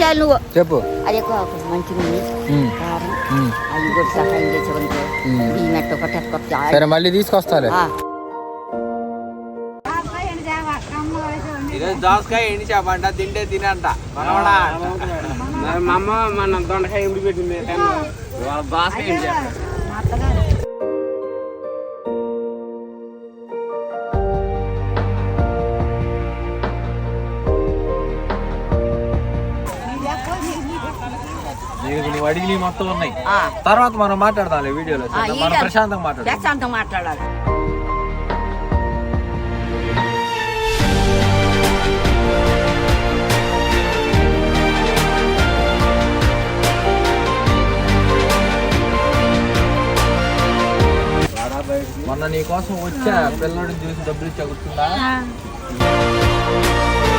చాలు నువ్వు చెప్పు. అది ఎక్కువ మంచి కారం అవి కూడా సహాయం చేసేవంటే ఈ మెట్ట ఒకటి సరే మళ్ళీ తీసుకొస్తాలే. దోసకాయ ఎండి చేపంట తింటే తినంట మనవడా. మా అమ్మ మన దొండకాయ ఎండి పెట్టింది దోసకాయ ఎండి చేప. నువ్వు అడిగి మొత్తం ఉన్నాయి. తర్వాత మనం మాట్లాడదాం వీడియోలో. మనం ప్రశాంతంగా మాట్లాడాలి. మొన్న నీ కోసం వచ్చా, పిల్లడిని చూసి డబ్బులు ఇచ్చా గుర్తుందా?